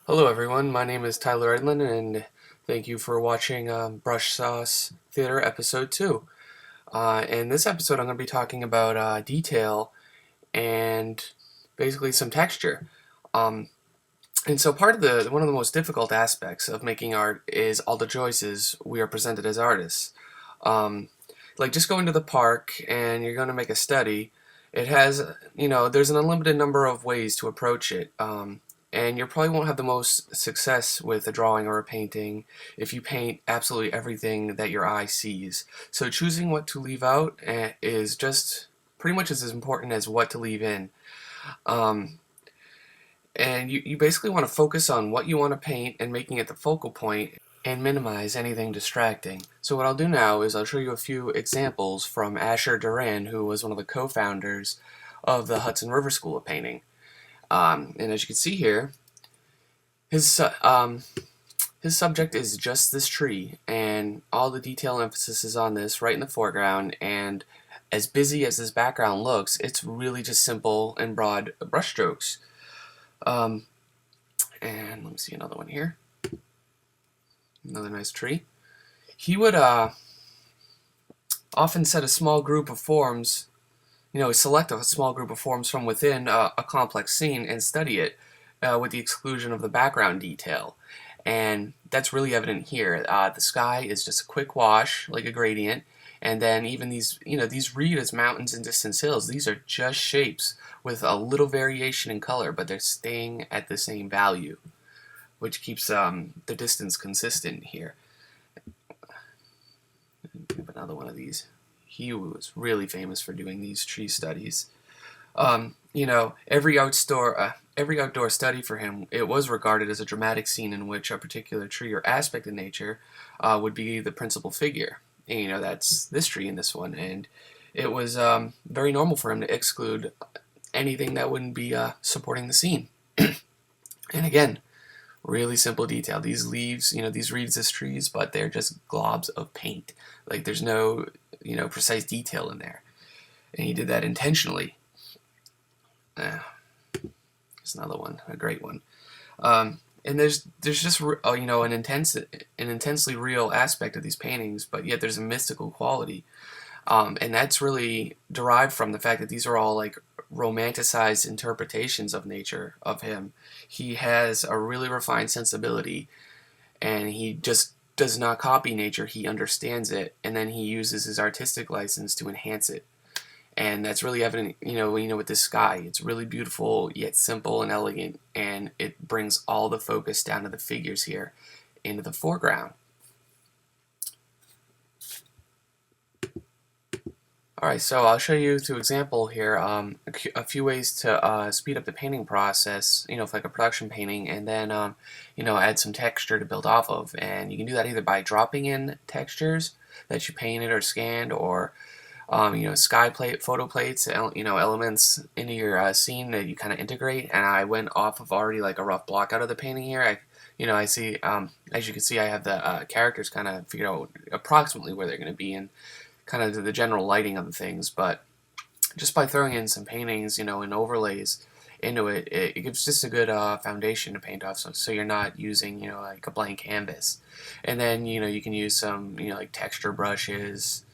Hello everyone, my name is Tyler Edlin and thank you for watching Brush Sauce Theater Episode 2. In this episode I'm going to be talking about detail and basically some texture. Um, and so part of one of the most difficult aspects of making art is all the choices we are presented as artists. Um, like just going to the park and you're going to make a study, it has, there's an unlimited number of ways to approach it. And you probably won't have the most success with a drawing or a painting if you paint absolutely everything that your eye sees. So choosing what to leave out is just pretty much as important as what to leave in. Um, and you basically want to focus on what you want to paint and making it the focal point and minimize anything distracting. So what I'll do now is I'll show you a few examples from Asher Duran, who was one of the co-founders of the Hudson River School of Painting. And as you can see here, his his subject is just this tree, and all the detail emphasis is on this right in the foreground. And as busy as this background looks, it's really just simple and broad brushstrokes. Um, and let me see another one here. Another nice tree. He would often set a small group of forms, select a small group of forms from within a complex scene and study it with the exclusion of the background detail. And that's really evident here. The sky is just a quick wash, like a gradient, and then even these read as mountains and distant hills. These are just shapes with a little variation in color, but they're staying at the same value, which keeps the distance consistent here. Another one of these. He was really famous for doing these tree studies. Every outdoor study for him, it was regarded as a dramatic scene in which a particular tree or aspect of nature would be the principal figure. And, that's this tree in this one, and it was very normal for him to exclude anything that wouldn't be supporting the scene. And again, really simple detail. These leaves, these reeds as trees, but they're just globs of paint. Like there's no, precise detail in there. And he did that intentionally. Here's another one, a great one. And there's just an intensely real aspect of these paintings, but yet there's a mystical quality. And that's really derived from the fact that these are all like romanticized interpretations of nature of him. He has a really refined sensibility, and he just does not copy nature. He understands it, and then he uses his artistic license to enhance it. And that's really evident, with this sky. It's really beautiful, yet simple and elegant, and it brings all the focus down to the figures here into the foreground. Alright, so I'll show you through example here a few ways to speed up the painting process, for like a production painting, and then, add some texture to build off of. And you can do that either by dropping in textures that you painted or scanned, or, sky plate, photo plates, elements into your scene that you kind of integrate. And I went off of already like a rough block out of the painting here. I see, as you can see, I have the characters kind of figured out approximately where they're going to be, and kind of the general lighting of the things, but just by throwing in some paintings, and overlays into it, it gives just a good foundation to paint off, so you're not using, like a blank canvas. And then, you can use some, like texture brushes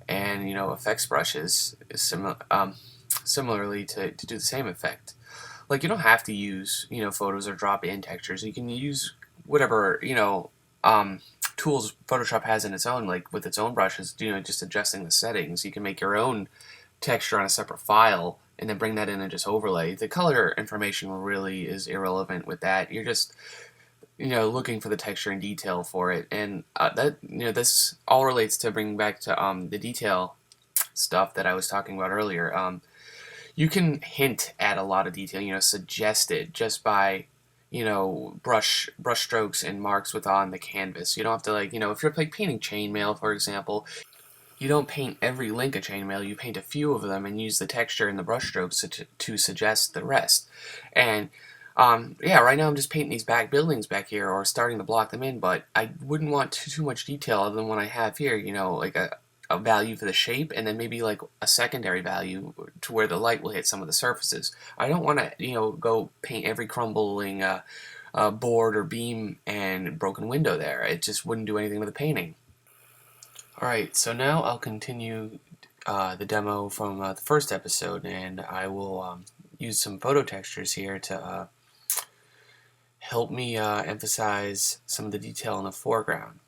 and, effects brushes similarly to do the same effect. Like, you don't have to use, photos or drop in textures. You can use whatever, tools Photoshop has in its own, like with its own brushes, just adjusting the settings. You can make your own texture on a separate file and then bring that in and just overlay. The color information really is irrelevant with that. You're just, looking for the texture and detail for it. And this all relates to bringing back to the detail stuff that I was talking about earlier. You can hint at a lot of detail, suggest it just by brush strokes and marks on the canvas. You don't have to, like, if you're like painting chainmail, for example, you don't paint every link of chainmail. You paint a few of them and use the texture and the brush strokes to suggest the rest. And yeah, right now I'm just painting these back buildings back here, or starting to block them in, but I wouldn't want too much detail other than what I have here, like a value for the shape, and then maybe like a secondary value to where the light will hit some of the surfaces. I don't want to, go paint every crumbling board or beam and broken window there. It just wouldn't do anything to the painting. Alright, so now I'll continue the demo from the first episode, and I will use some photo textures here to help me emphasize some of the detail in the foreground.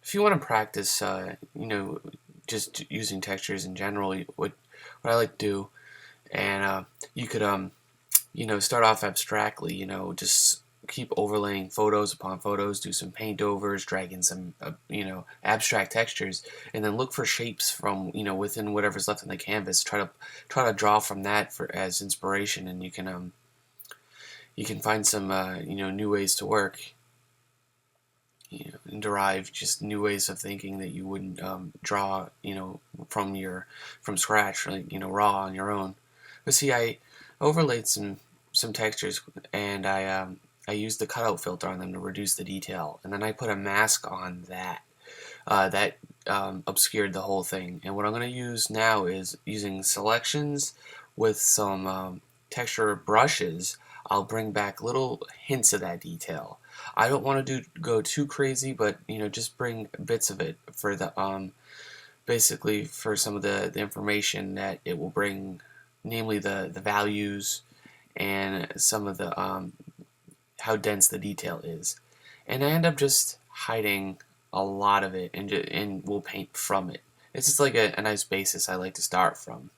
If you want to practice, just using textures in general, what I like to do, and you could, start off abstractly, just keep overlaying photos upon photos, do some paint overs, drag in some, abstract textures, and then look for shapes from, within whatever's left on the canvas. Try to draw from that as inspiration, and you can find some, new ways to work. And derive just new ways of thinking that you wouldn't draw, from scratch, like, raw on your own. But see, I overlaid some textures, and I used the cutout filter on them to reduce the detail, and then I put a mask on that. That obscured the whole thing. And what I'm going to use now is using selections with some texture brushes. I'll bring back little hints of that detail. I don't want to go too crazy, but just bring bits of it for the basically for some of the information that it will bring, namely the values and some of the how dense the detail is. And I end up just hiding a lot of it, and we'll paint from it. It's just like a nice basis I like to start from.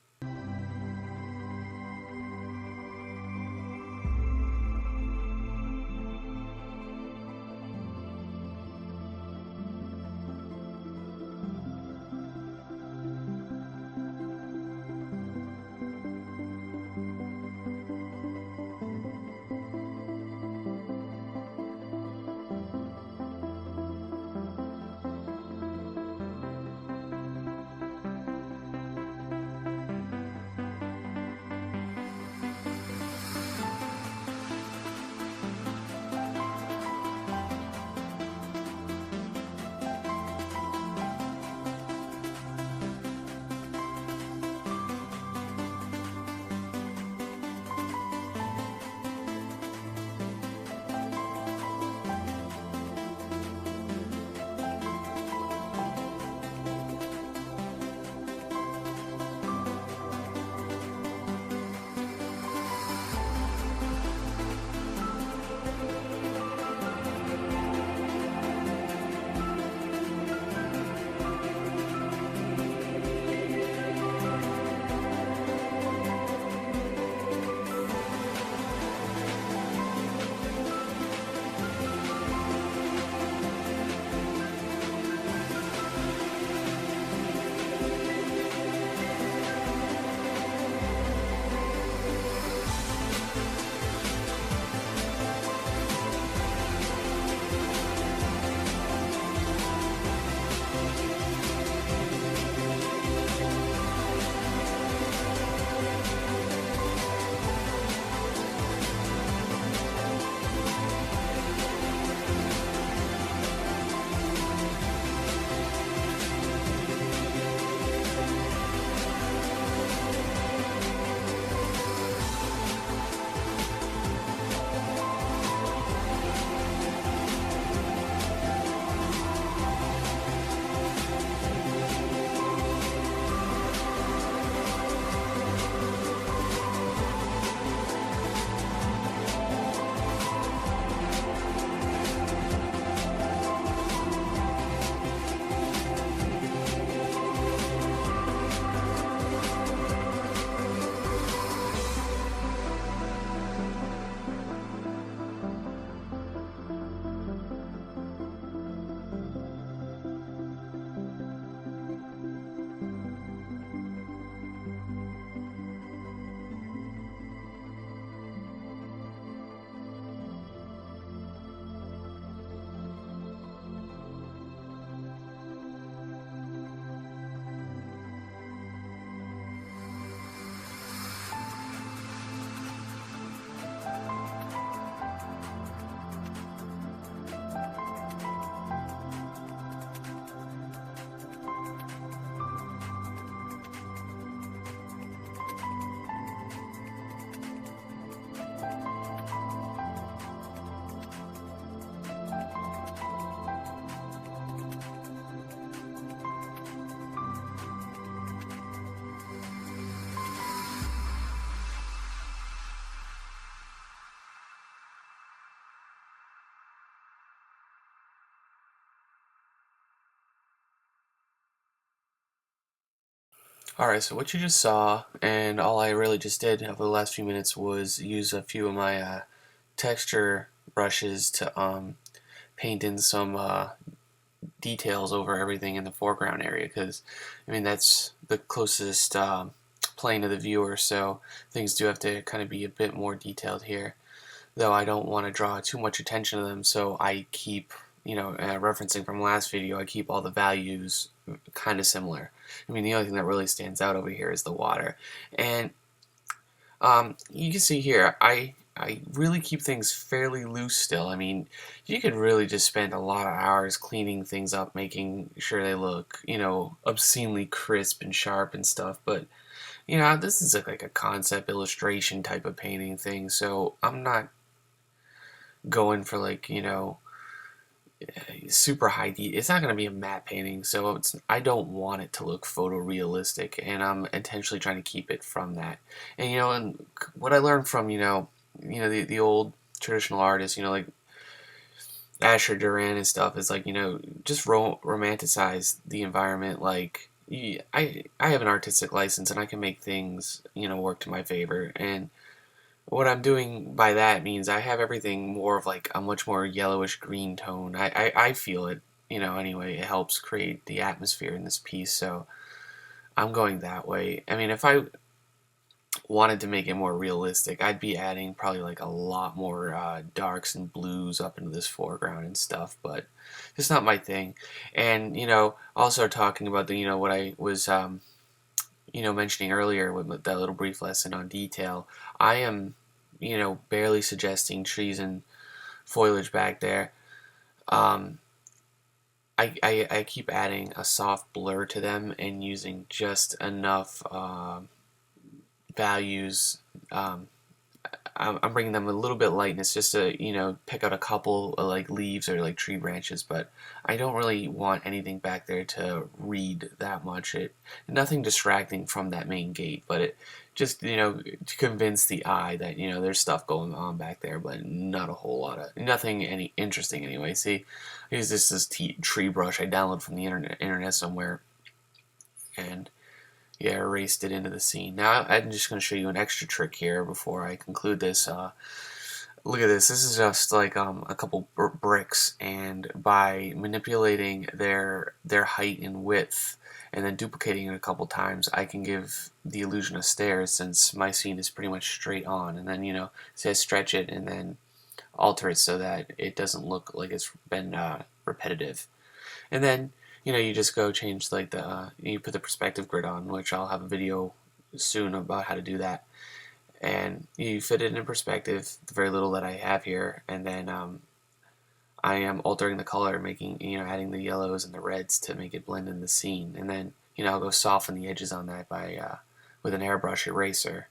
Alright, so what you just saw, and all I really just did over the last few minutes was use a few of my texture brushes to paint in some details over everything in the foreground area, because I mean that's the closest plane of the viewer, so things do have to kind of be a bit more detailed here, though I don't want to draw too much attention to them, so I keep, referencing from last video, I keep all the values kind of similar. I mean, the only thing that really stands out over here is the water. And you can see here, I really keep things fairly loose still. I mean, you could really just spend a lot of hours cleaning things up, making sure they look, obscenely crisp and sharp and stuff. But, this is like a concept illustration type of painting thing, so I'm not going for like, super high detail. It's not going to be a matte painting, so I don't want it to look photorealistic, and I'm intentionally trying to keep it from that. And and what I learned from the old traditional artists, like Asher Duran and stuff, is like just romanticize the environment. Like I have an artistic license, and I can make things work to my favor. And what I'm doing by that means I have everything more of like a much more yellowish green tone. I feel it, anyway. It helps create the atmosphere in this piece, so I'm going that way. I mean, if I wanted to make it more realistic, I'd be adding probably like a lot more darks and blues up into this foreground and stuff, but it's not my thing. And, also talking about the, what I was, mentioning earlier with that little brief lesson on detail, I am, barely suggesting trees and foliage back there. I keep adding a soft blur to them and using just enough values. I'm bringing them a little bit lightness just to pick out a couple of like leaves or like tree branches, but I don't really want anything back there to read that much. Nothing distracting from that main gate, but it just to convince the eye that there's stuff going on back there, but not a whole lot of nothing any interesting anyway. See, I use this tree brush I downloaded from the internet somewhere, and yeah, erased it into the scene. Now I'm just going to show you an extra trick here before I conclude this. Look at this. This is just like a couple bricks, and by manipulating their height and width and then duplicating it a couple times, I can give the illusion of stairs, since my scene is pretty much straight on. And then say I stretch it and then alter it so that it doesn't look like it's been repetitive. And then you just go change like you put the perspective grid on, which I'll have a video soon about how to do that. And you fit it in perspective, the very little that I have here, and then I am altering the color, making adding the yellows and the reds to make it blend in the scene. And then I'll go soften the edges on that by with an airbrush eraser.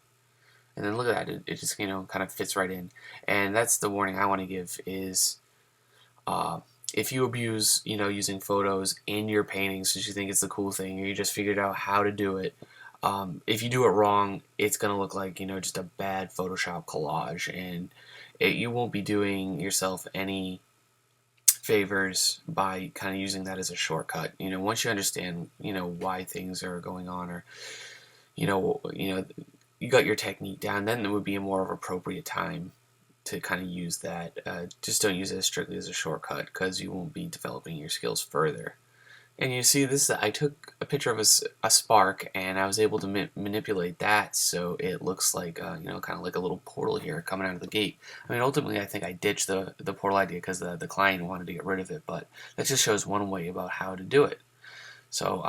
And then look at that, it just kind of fits right in. And that's the warning I want to give is if you abuse, using photos in your paintings because you think it's the cool thing, or you just figured out how to do it, if you do it wrong, it's going to look like, just a bad Photoshop collage, and you won't be doing yourself any favors by kind of using that as a shortcut. Once you understand, why things are going on, or, you got your technique down, then it would be a more of appropriate time to kind of use that. Just don't use it strictly as a shortcut, because you won't be developing your skills further. And you see this, I took a picture of a spark, and I was able to manipulate that so it looks like, kind of like a little portal here coming out of the gate. I mean, ultimately I think I ditched the portal idea because the client wanted to get rid of it, but that just shows one way about how to do it. So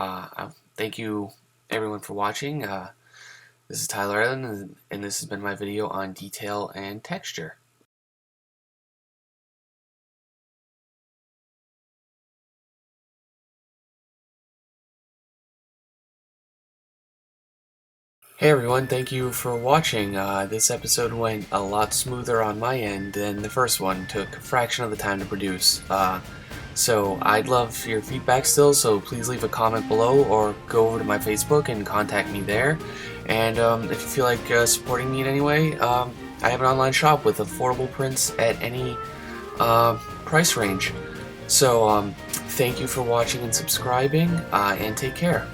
thank you everyone for watching. This is Tyler Edlin, and this has been my video on detail and texture. Hey everyone, thank you for watching. This episode went a lot smoother on my end than the first one. Took a fraction of the time to produce. So I'd love your feedback still, so please leave a comment below or go over to my Facebook and contact me there. And if you feel like supporting me in any way, I have an online shop with affordable prints at any price range. So thank you for watching and subscribing, and take care.